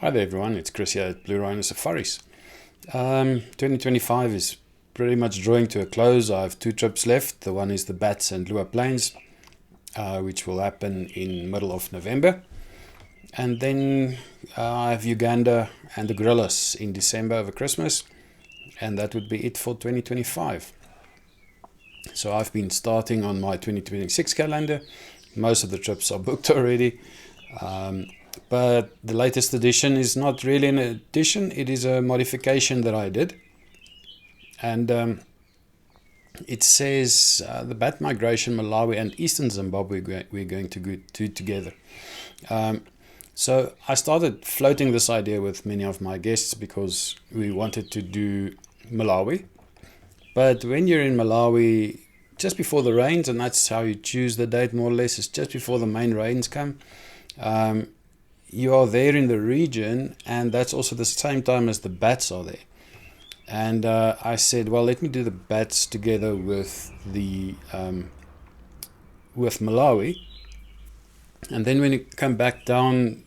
Hi there everyone, it's Chris here at Bluerhino Safaris. 2025 is pretty much drawing to a close. I have two trips left. The one is the Bats and Lua Plains, which will happen in middle of November. And then I have Uganda and the Gorillas in December over Christmas. And that would be it for 2025. So I've been starting on my 2026 calendar. Most of the trips are booked already. But the latest edition is not really an addition, it is a modification that I did. And it says the bat migration, Malawi and eastern Zimbabwe we're going to do together. So I started floating this idea with many of my guests because we wanted to do Malawi. But when you're in Malawi, just before the rains, and that's how you choose the date more or less, it's just before the main rains come. You are there in the region, and that's also the same time as the bats are there. And I said, well, let me do the bats together with the with Malawi, and then when you come back down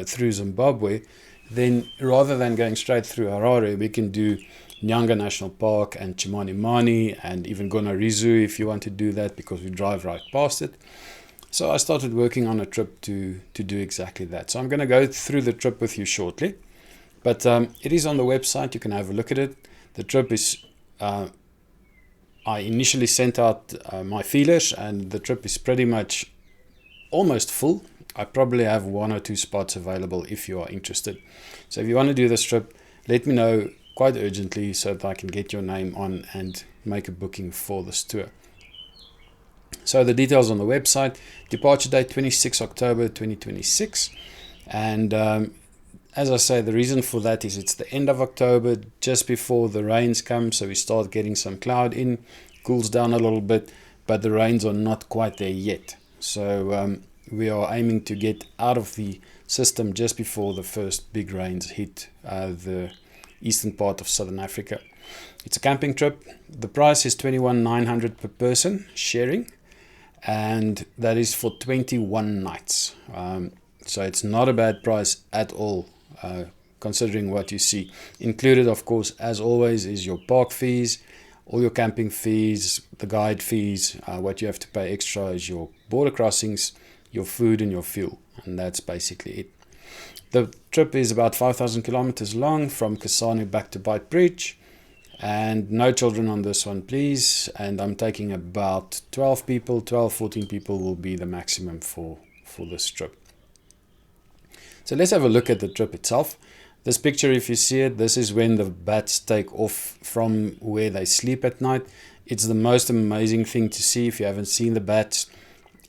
through Zimbabwe, then rather than going straight through Harare, we can do Nyanga National Park and Chimanimani and even Gonarizu if you want to do that, because we drive right past it. So I started working on a trip to do exactly that. So I'm going to go through the trip with you shortly. But it is on the website. You can have a look at it. The trip is... I initially sent out my feelers, and the trip is pretty much almost full. I probably have one or two spots available if you are interested. So if you want to do this trip, let me know quite urgently so that I can get your name on and make a booking for this tour. So the details on the website. Departure date 26 October 2026. And as I say, the reason for that is it's the end of October, just before the rains come. So we start getting some cloud in, cools down a little bit, but the rains are not quite there yet. So we are aiming to get out of the system just before the first big rains hit the eastern part of Southern Africa. It's a camping trip. The price is 21,900 per person, sharing. And that is for 21 nights. So it's not a bad price at all, considering what you see. Included, of course, as always, is your park fees, all your camping fees, the guide fees. What you have to pay extra is your border crossings, your food and your fuel. And that's basically it. The trip is about 5,000 kilometers long from Kasane back to Beitbridge. And no children on this one, please. And I'm taking about 12 people. 14 people will be the maximum for this trip. So let's have a look at the trip itself. This picture, if you see it, this is when the bats take off from where they sleep at night. It's the most amazing thing to see if you haven't seen the bats.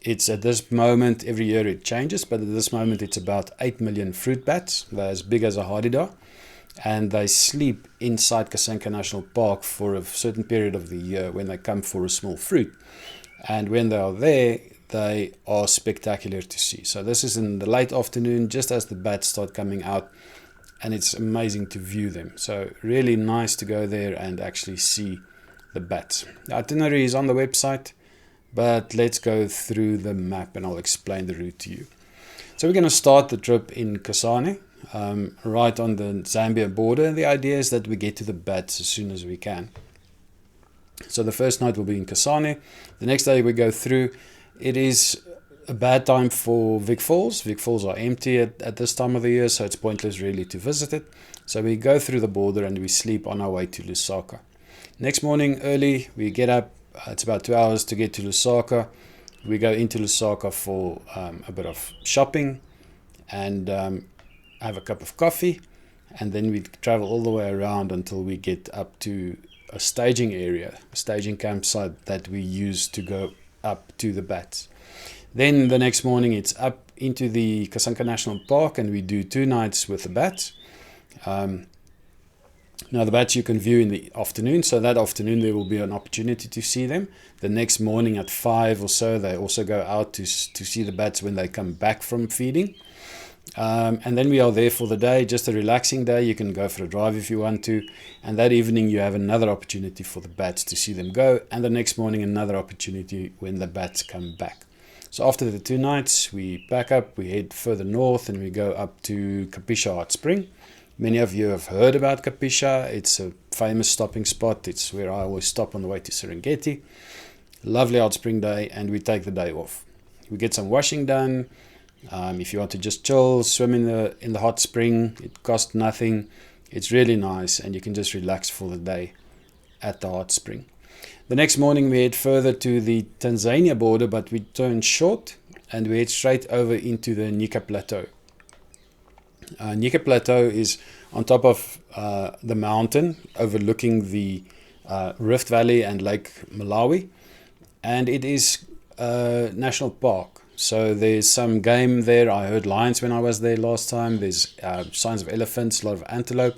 It's at this moment, every year it changes, but at this moment it's about 8 million fruit bats. They're as big as a hadida. And they sleep inside Kasenga National Park for a certain period of the year when they come for a small fruit. And when they are there, they are spectacular to see. So this is in the late afternoon, just as the bats start coming out. And it's amazing to view them. So really nice to go there and actually see the bats. The itinerary is on the website, but let's go through the map and I'll explain the route to you. So we're going to start the trip in Kasane. Right on the Zambia border. The idea is that we get to the bats as soon as we can. So the first night will be in Kasane. The next day we go through. It is a bad time for Vic Falls. Vic Falls are empty at this time of the year, so it's pointless really to visit it. So we go through the border and we sleep on our way to Lusaka. Next morning early we get up. It's about 2 hours to get to Lusaka. We go into Lusaka for a bit of shopping and have a cup of coffee, and then we travel all the way around until we get up to a staging area, a staging campsite that we use to go up to the bats. Then the next morning it's up into the Kasenga National Park and we do 2 nights with the bats. Now the bats you can view in the afternoon, so that afternoon there will be an opportunity to see them. The next morning at 5 or so they also go out to see the bats when they come back from feeding. And then we are there for the day, just a relaxing day. You can go for a drive if you want to. And that evening you have another opportunity for the bats to see them go. And the next morning another opportunity when the bats come back. So after the 2 nights, we pack up, we head further north, and we go up to Kapisha Hot Spring. Many of you have heard about Kapisha. It's a famous stopping spot. It's where I always stop on the way to Serengeti. Lovely hot spring day, and we take the day off. We get some washing done. If you want to just chill, swim in the hot spring, it costs nothing. It's really nice, and you can just relax for the day at the hot spring. The next morning we head further to the Tanzania border, but we turn short and we head straight over into the Niekerk Plateau. Niekerk Plateau is on top of the mountain overlooking the Rift Valley and Lake Malawi, and it is a national park. So there's some game there. I heard lions when I was there last time. There's signs of elephants, a lot of antelope.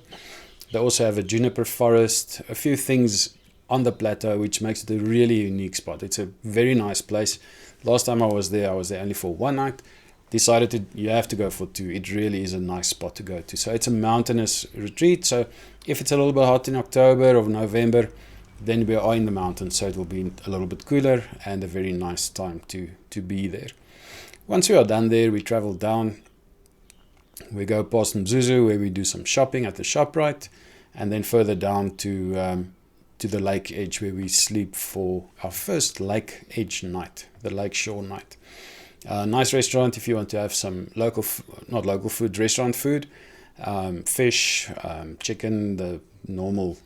They also have a juniper forest, a few things on the plateau, which makes it a really unique spot. It's a very nice place. Last time I was there only for 1 night. Decided you have to go for 2. It really is a nice spot to go to. So it's a mountainous retreat. So if it's a little bit hot in October or November, then we are in the mountains, so it will be a little bit cooler and a very nice time to be there. Once we are done there, we travel down. We go past Mzuzu, where we do some shopping at the ShopRite, and then further down to the lake edge, where we sleep for our first lake edge night, the lakeshore night. Nice restaurant if you want to have some restaurant food, fish, chicken, the normal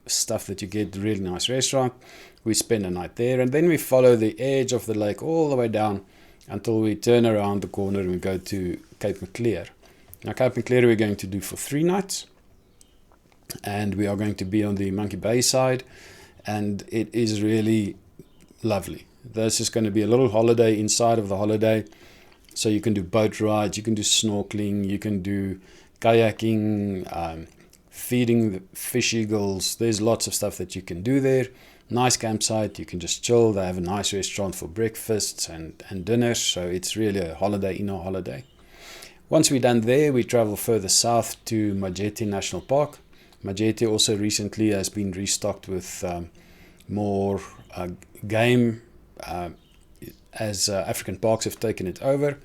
stuff that you get. Really nice restaurant. We spend a night there, and then we follow the edge of the lake all the way down until we turn around the corner and we go to Cape Maclear. Now Cape Maclear we're going to do for 3 nights, and we are going to be on the Monkey Bay side, and it is really lovely. This is going to be a little holiday inside of the holiday, so you can do boat rides, you can do snorkeling, you can do kayaking, feeding the fish eagles. There's lots of stuff that you can do there. Nice campsite, you can just chill. They have a nice restaurant for breakfasts and dinners, so it's really a holiday in a holiday. Once we're done there, we travel further south to Majete National Park. Majete also recently has been restocked with more game as African parks have taken it over,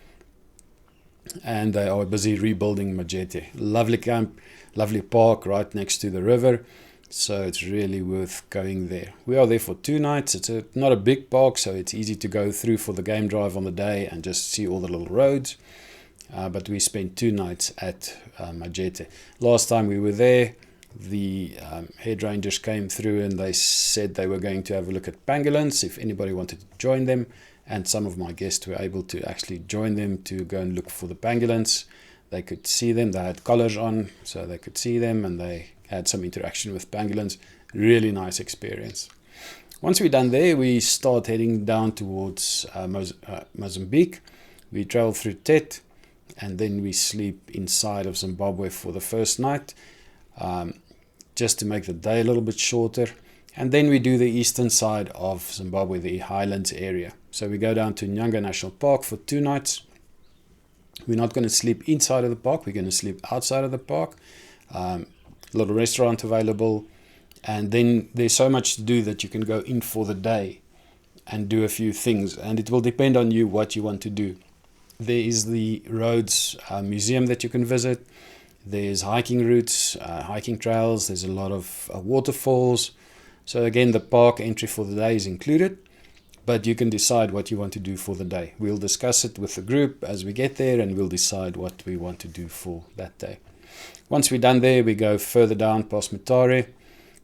and they are busy rebuilding Majete. Lovely camp, lovely park right next to the river, so it's really worth going there. We are there for 2 nights. It's not a big park, so it's easy to go through for the game drive on the day and just see all the little roads, but we spent 2 nights at Majete. Last time we were there, the head rangers came through and they said they were going to have a look at pangolins if anybody wanted to join them, and some of my guests were able to actually join them to go and look for the pangolins. They could see them. They had collars on, so they could see them, and they had some interaction with pangolins. Really nice experience. Once we're done there, we start heading down towards Mozambique. We travel through Tet, and then we sleep inside of Zimbabwe for the first night, just to make the day a little bit shorter. And then we do the eastern side of Zimbabwe, the highlands area. So we go down to Nyanga National Park for 2 nights. We're not going to sleep inside of the park. We're going to sleep outside of the park. A little restaurant available. And then there's so much to do that you can go in for the day and do a few things. And it will depend on you what you want to do. There is the Rhodes Museum that you can visit. There's hiking routes, hiking trails. There's a lot of waterfalls. So again, the park entry for the day is included, but you can decide what you want to do for the day. We'll discuss it with the group as we get there, and we'll decide what we want to do for that day. Once we're done there, we go further down past Mutare,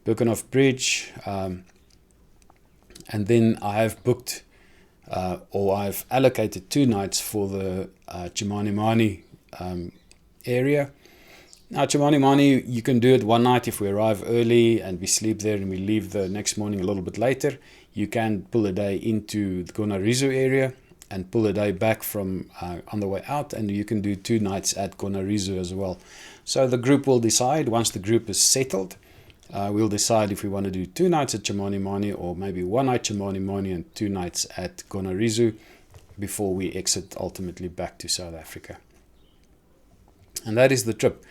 Birkenhoff Bridge, and then I have booked or I've allocated 2 nights for the Chimanimani area. Now, Chimanimani, you can do it 1 night if we arrive early and we sleep there and we leave the next morning a little bit later. You can pull a day into the Gonarizu area and pull a day back from on the way out, and you can do 2 nights at Gonarizu as well. So the group will decide. Once the group is settled, we'll decide if we want to do 2 nights at Chimanimani or maybe 1 night Chimanimani and 2 nights at Gonarizu before we exit ultimately back to South Africa. And that is the trip.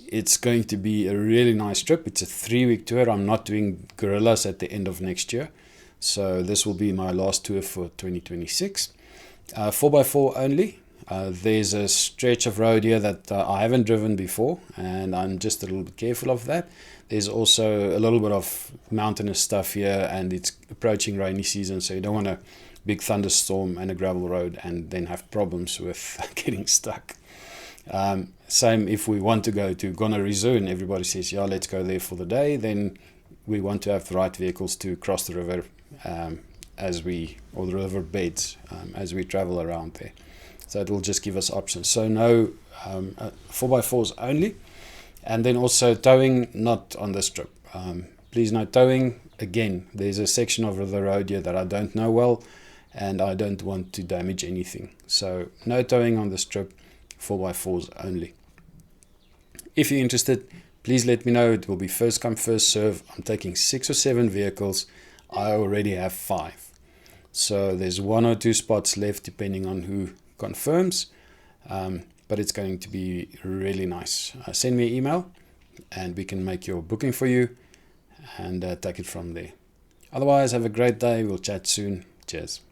It's going to be a really nice trip. It's a 3-week tour. I'm not doing gorillas at the end of next year. So this will be my last tour for 2026. 4x4 only. There's a stretch of road here that I haven't driven before, and I'm just a little bit careful of that. There's also a little bit of mountainous stuff here, and it's approaching rainy season, so you don't want a big thunderstorm and a gravel road and then have problems with getting stuck. Same if we want to go to Gonarizu and everybody says, yeah, let's go there for the day, then we want to have the right vehicles to cross the river or the river beds as we travel around there. So it will just give us options. So no 4x4s only. And then also towing, not on this trip. Please note towing, again, there's a section of the road here that I don't know well, and I don't want to damage anything. So no towing on this trip, 4x4s only. If you're interested, please let me know. It will be first come, first serve. I'm taking 6 or 7 vehicles. I already have 5. So there's 1 or 2 spots left depending on who confirms. But it's going to be really nice. Send me an email and we can make your booking for you and take it from there. Otherwise, have a great day. We'll chat soon. Cheers.